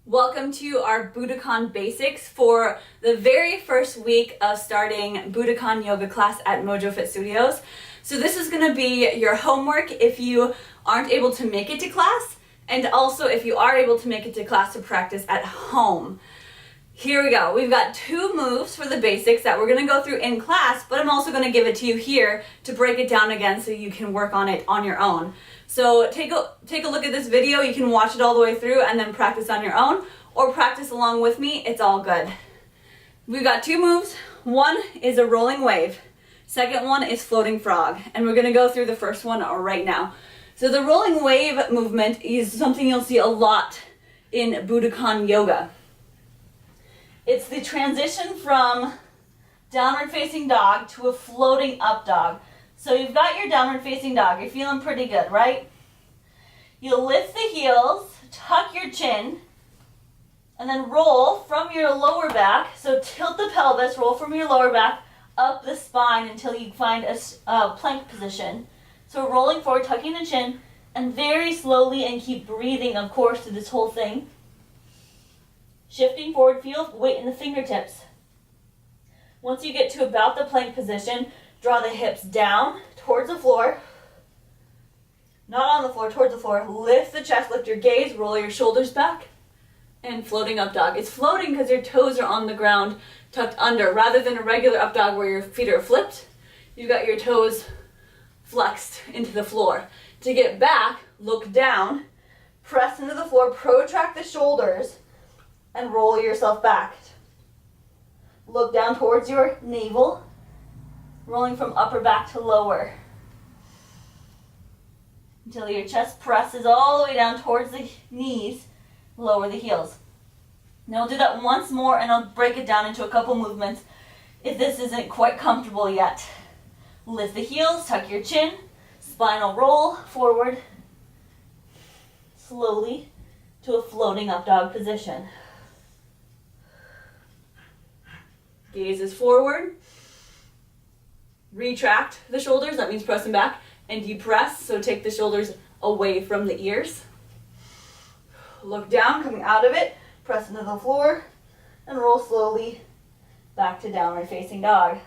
Welcome to our Budokon basics for the very first week of starting Budokon yoga class at Mojo Fit Studios. So this is going to be your homework if you aren't able to make it to class, and also if you are able to make it to class to practice at home. Here we go. We've got two moves for the basics that we're going to go through in class, but I'm also going to give it to you here to break it down again so you can work on it on your own. So take a look at this video. You can watch it all the way through and then practice on your own or practice along with me. It's all good. We've got two moves. One is a rolling wave. Second one is floating frog. And we're going to go through the first one right now. So the rolling wave movement is something you'll see a lot in Budokon yoga. It's the transition from downward facing dog to a floating up dog. So you've got your downward facing dog. You're feeling pretty good, right? You'll lift the heels, tuck your chin, and then roll from your lower back. So tilt the pelvis, roll from your lower back up the spine until you find a plank position. So rolling forward, tucking the chin, and very slowly, and keep breathing, of course, through this whole thing. Shifting forward, feel weight in the fingertips. Once you get to about the plank position, draw the hips down towards the floor. Not on the floor, towards the floor. Lift the chest, lift your gaze, roll your shoulders back, and floating up dog. It's floating because your toes are on the ground, tucked under, rather than a regular up dog where your feet are flipped. You've got your toes flexed into the floor. To get back, look down, press into the floor, protract the shoulders, and roll yourself back. Look down towards your navel, rolling from upper back to lower until your chest presses all the way down towards the knees, lower the heels. Now we'll do that once more, and I'll break it down into a couple movements if this isn't quite comfortable yet. Lift the heels, tuck your chin, spinal roll forward slowly to a floating up dog position. Gaze is forward. Retract the shoulders, that means pressing back, and depress, so take the shoulders away from the ears. Look down, coming out of it, press into the floor, and roll slowly back to downward facing dog.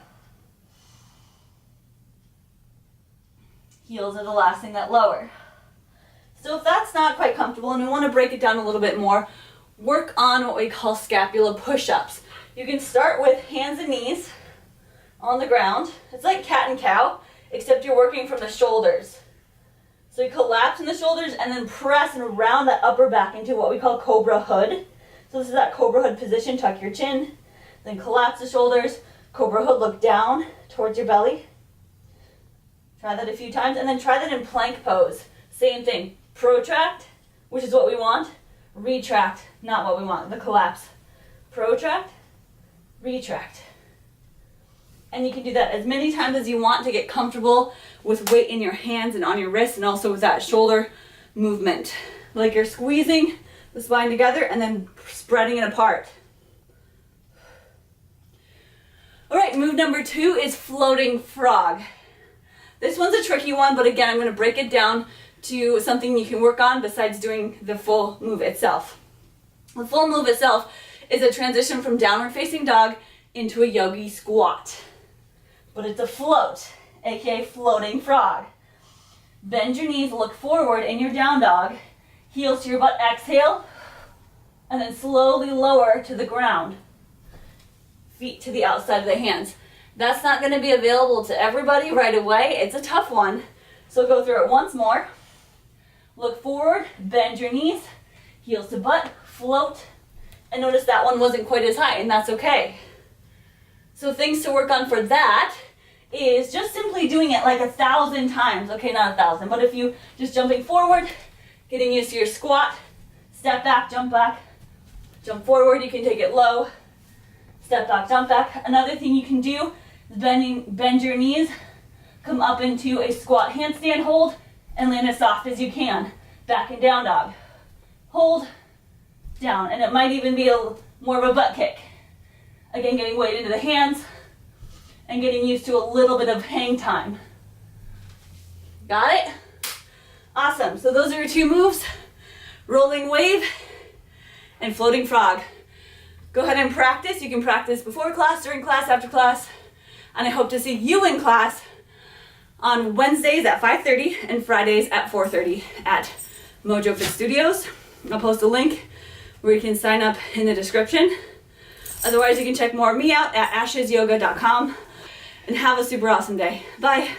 Heels are the last thing that lower. So if that's not quite comfortable and we want to break it down a little bit more, work on what we call scapula push-ups. You can start with hands and knees on the ground. It's like cat and cow, except you're working from the shoulders. So you collapse in the shoulders and then press and round that upper back into what we call cobra hood. So this is that cobra hood position. Tuck your chin, then collapse the shoulders, cobra hood, look down towards your belly. Try that a few times, and then try that in plank pose. Same thing, protract, which is what we want, retract, not what we want, the collapse. Protract, retract. And you can do that as many times as you want to get comfortable with weight in your hands and on your wrists, and also with that shoulder movement. Like you're squeezing the spine together and then spreading it apart. All right, move number 2 is floating frog. This one's a tricky one, but again, I'm going to break it down to something you can work on besides doing the full move itself. The full move itself is a transition from downward facing dog into a yogi squat. But it's a float, aka floating frog. Bend your knees, look forward in your down dog, heels to your butt, exhale, and then slowly lower to the ground. Feet to the outside of the hands. That's not going to be available to everybody right away. It's a tough one. So go through it once more. Look forward, bend your knees, heels to butt, float. And notice that one wasn't quite as high, and that's okay. So things to work on for that is just simply doing it like 1,000 times. Okay, not 1,000, but if you just jumping forward, getting used to your squat, step back, jump forward, you can take it low, step back, jump back. Another thing you can do is bend your knees, come up into a squat handstand hold, and land as soft as you can. Back and down dog. Hold, down, and it might even be more of a butt kick. Again, getting weight into the hands and getting used to a little bit of hang time. Got it? Awesome. So those are your two moves. Rolling wave and floating frog. Go ahead and practice. You can practice before class, during class, after class. And I hope to see you in class on Wednesdays at 5:30 and Fridays at 4:30 at Mojo Fit Studios. I'll post a link where you can sign up in the description. Otherwise, you can check more of me out at ashesyoga.com. And have a super awesome day. Bye.